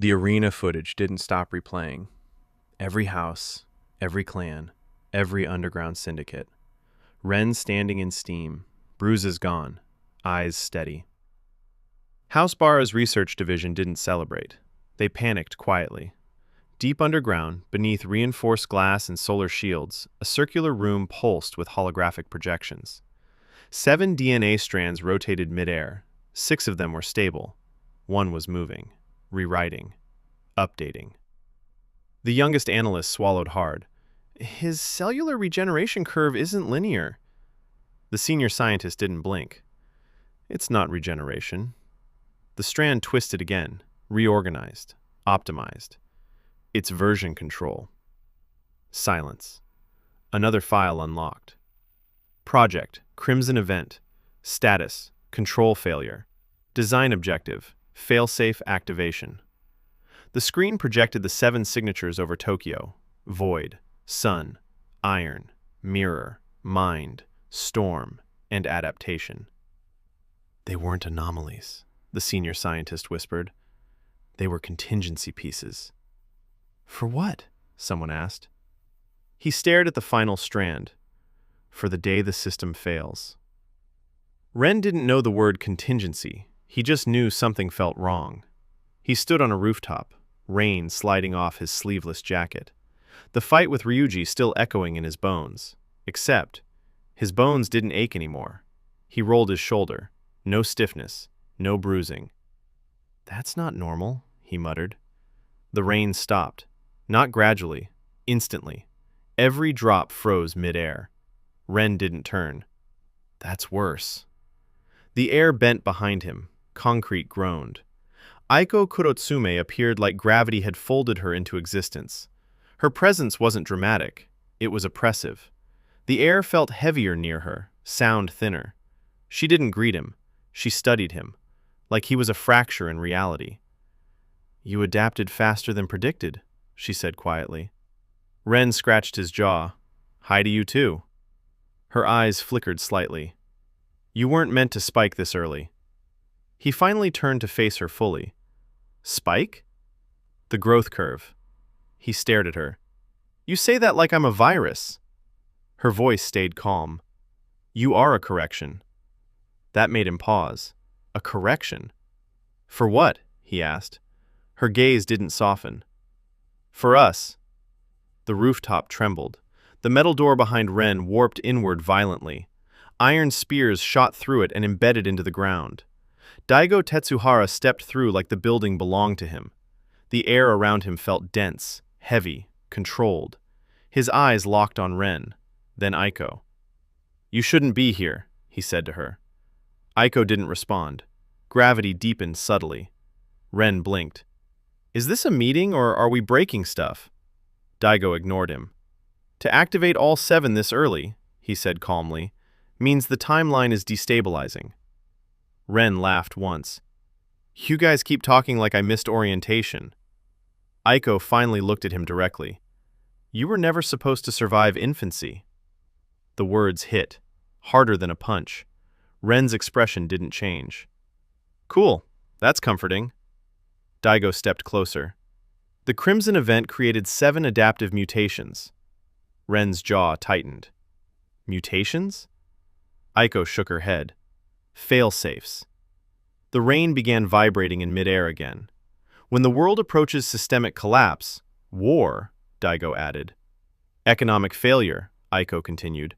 The arena footage didn't stop replaying. Every house, every clan, every underground syndicate. Ren standing in steam, bruises gone, eyes steady. House Barra's research division didn't celebrate. They panicked quietly. Deep underground, beneath reinforced glass and solar shields, a circular room pulsed with holographic projections. 7 DNA strands rotated midair. 6 of them were stable. 1 was moving, rewriting, updating. The youngest analyst swallowed hard. His cellular regeneration curve isn't linear. The senior scientist didn't blink. It's not regeneration. The strand twisted again, reorganized, optimized. It's version control. Silence. Another file unlocked. Project, Crimson Event. Status, control failure. Design objective, failsafe activation. The screen projected the 7 signatures over Tokyo: Void, Sun, Iron, Mirror, Mind, Storm, and Adaptation. They weren't anomalies, the senior scientist whispered. They were contingency pieces. For what? Someone asked. He stared at the final strand. For the day the system fails. Ren didn't know the word contingency. He just knew something felt wrong. He stood on a rooftop, rain sliding off his sleeveless jacket. The fight with Ryuji still echoing in his bones. Except, his bones didn't ache anymore. He rolled his shoulder. No stiffness, no bruising. That's not normal, he muttered. The rain stopped. Not gradually, instantly. Every drop froze midair. Ren didn't turn. That's worse. The air bent behind him. Concrete groaned. Aiko Kurotsume appeared like gravity had folded her into existence. Her presence wasn't dramatic. It was oppressive. The air felt heavier near her, sound thinner. She didn't greet him. She studied him, like he was a fracture in reality. You adapted faster than predicted, she said quietly. Ren scratched his jaw. Hi to you too. Her eyes flickered slightly. You weren't meant to spike this early. He finally turned to face her fully. Spike? The growth curve. He stared at her. You say that like I'm a virus. Her voice stayed calm. You are a correction. That made him pause. A correction? For what? He asked. Her gaze didn't soften. For us. The rooftop trembled. The metal door behind Ren warped inward violently. Iron spears shot through it and embedded into the ground. Daigo Tetsuhara stepped through like the building belonged to him. The air around him felt dense, heavy, controlled. His eyes locked on Ren, then Aiko. You shouldn't be here, he said to her. Aiko didn't respond. Gravity deepened subtly. Ren blinked. Is this a meeting or are we breaking stuff? Daigo ignored him. To activate all 7 this early, he said calmly, means the timeline is destabilizing. Ren laughed once. You guys keep talking like I missed orientation. Aiko finally looked at him directly. You were never supposed to survive infancy. The words hit, harder than a punch. Ren's expression didn't change. Cool, that's comforting. Daigo stepped closer. The Crimson Event created 7 adaptive mutations. Ren's jaw tightened. Mutations? Aiko shook her head. Fail-safes. The rain began vibrating in midair again. When the world approaches systemic collapse, war, Daigo added. Economic failure, Aiko continued.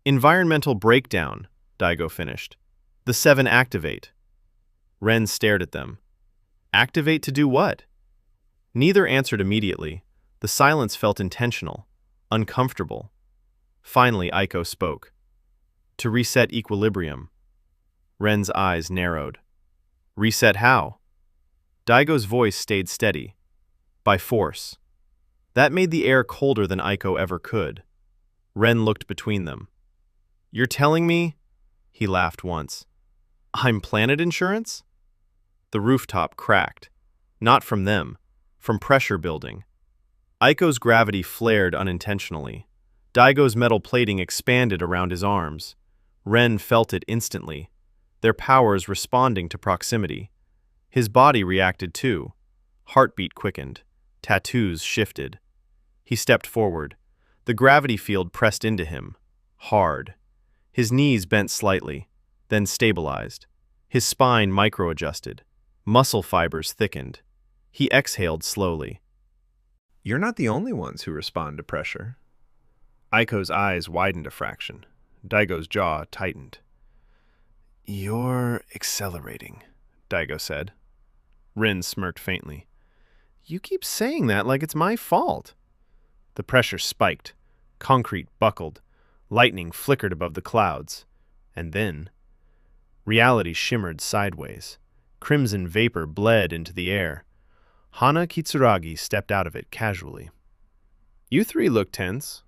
Environmental breakdown, Daigo finished. The 7 activate. Ren stared at them. Activate to do what? Neither answered immediately. The silence felt intentional, uncomfortable. Finally, Aiko spoke. To reset equilibrium. Ren's eyes narrowed. Reset how? Daigo's voice stayed steady. By force. That made the air colder than Aiko ever could. Ren looked between them. You're telling me? He laughed once. I'm planet insurance? The rooftop cracked. Not from them. From pressure building. Aiko's gravity flared unintentionally. Daigo's metal plating expanded around his arms. Ren felt it instantly, their powers responding to proximity. His body reacted too. Heartbeat quickened. Tattoos shifted. He stepped forward. The gravity field pressed into him. Hard. His knees bent slightly, then stabilized. His spine micro-adjusted. Muscle fibers thickened. He exhaled slowly. You're not the only ones who respond to pressure. Aiko's eyes widened a fraction. Daigo's jaw tightened. You're accelerating, Daigo said. Rin smirked faintly. You keep saying that like it's my fault. The pressure spiked. Concrete buckled. Lightning flickered above the clouds. And then, reality shimmered sideways. Crimson vapor bled into the air. Hana Kitsuragi stepped out of it casually. You three look tense.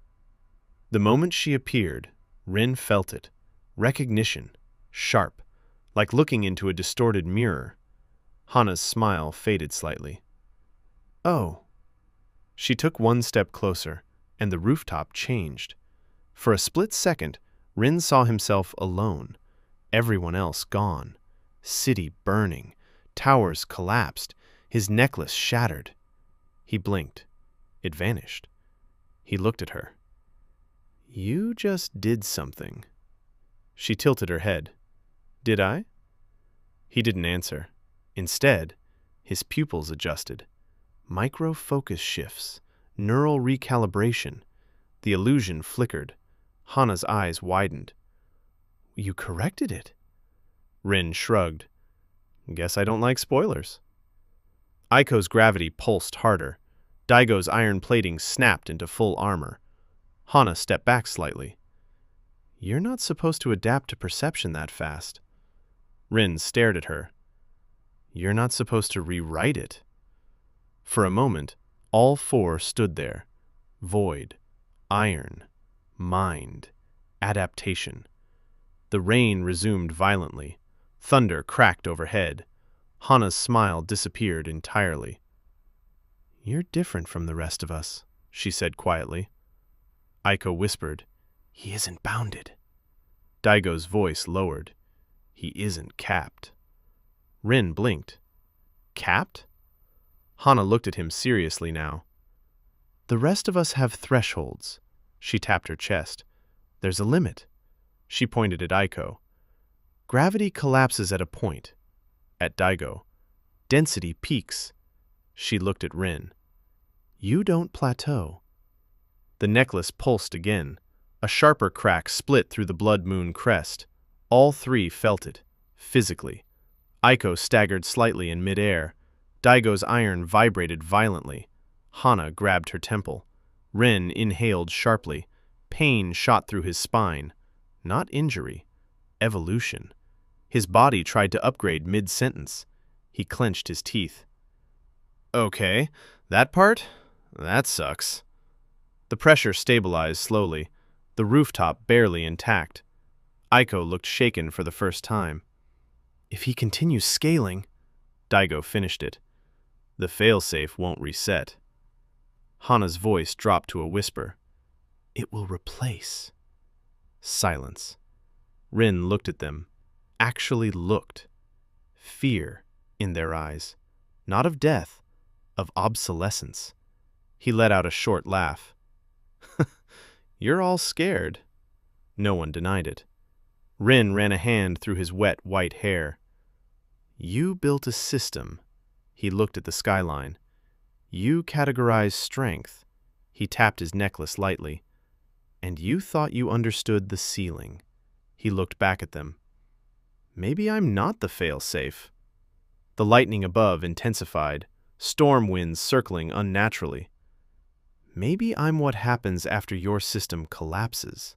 The moment she appeared, Rin felt it. Recognition. Sharp. Like looking into a distorted mirror. Hana's smile faded slightly. Oh. She took one step closer, and the rooftop changed. For a split second, Rin saw himself alone. Everyone else gone. City burning. Towers collapsed. His necklace shattered. He blinked. It vanished. He looked at her. You just did something. She tilted her head. Did I? He didn't answer. Instead, his pupils adjusted. Micro-focus shifts. Neural recalibration. The illusion flickered. Hana's eyes widened. You corrected it. Rin shrugged. Guess I don't like spoilers. Aiko's gravity pulsed harder. Daigo's iron plating snapped into full armor. Hana stepped back slightly. You're not supposed to adapt to perception that fast. Rin stared at her. You're not supposed to rewrite it. For a moment, all four stood there. Void, iron, mind, adaptation. The rain resumed violently. Thunder cracked overhead. Hana's smile disappeared entirely. You're different from the rest of us, she said quietly. Aiko whispered, He isn't bounded. Daigo's voice lowered. He isn't capped. Rin blinked. Capped? Hana looked at him seriously now. The rest of us have thresholds. She tapped her chest. There's a limit. She pointed at Aiko. Gravity collapses at a point. At Daigo. Density peaks. She looked at Rin. You don't plateau. The necklace pulsed again. A sharper crack split through the blood moon crest. All three felt it, physically. Aiko staggered slightly in midair. Daigo's iron vibrated violently. Hana grabbed her temple. Rin inhaled sharply. Pain shot through his spine. Not injury. Evolution. His body tried to upgrade mid-sentence. He clenched his teeth. Okay, that part? That sucks. The pressure stabilized slowly, the rooftop barely intact. Aiko looked shaken for the first time. If he continues scaling... Daigo finished it. The failsafe won't reset. Hana's voice dropped to a whisper. It will replace. Silence. Rin looked at them. Actually looked. Fear in their eyes. Not of death, of obsolescence. He let out a short laugh. You're all scared. No one denied it. Rin ran a hand through his wet white hair. You built a system. He looked at the skyline. You categorized strength. He tapped his necklace lightly. And you thought you understood the ceiling. He looked back at them. Maybe I'm not the fail-safe. The lightning above intensified, storm winds circling unnaturally. Maybe I'm what happens after your system collapses.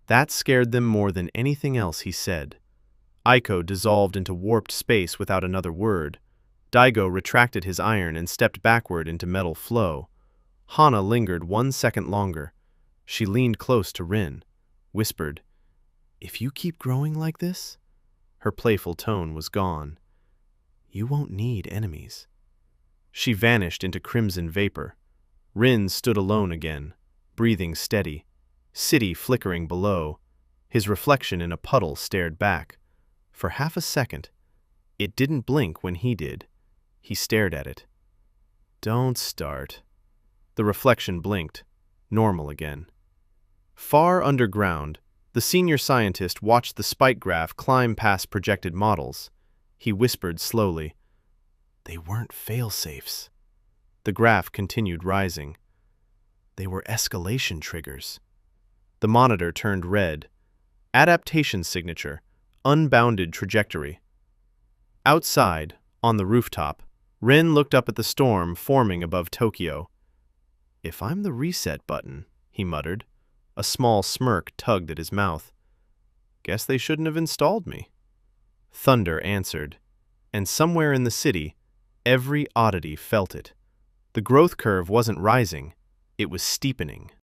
That scared them more than anything else he said. Aiko dissolved into warped space without another word. Daigo retracted his iron and stepped backward into metal flow. Hana lingered 1 second longer. She leaned close to Rin, whispered, If you keep growing like this... Her playful tone was gone. You won't need enemies. She vanished into crimson vapor. Rin stood alone again, breathing steady. City flickering below. His reflection in a puddle stared back. For half a second. It didn't blink when he did. He stared at it. Don't start. The reflection blinked, normal again. Far underground, the senior scientist watched the spike graph climb past projected models. He whispered slowly, "They weren't failsafes." The graph continued rising. They were escalation triggers. The monitor turned red. Adaptation signature, unbounded trajectory. Outside, on the rooftop, Ren looked up at the storm forming above Tokyo. "If I'm the reset button," he muttered. A small smirk tugged at his mouth. "Guess they shouldn't have installed me." Thunder answered, and somewhere in the city, every oddity felt it. The growth curve wasn't rising, it was steepening.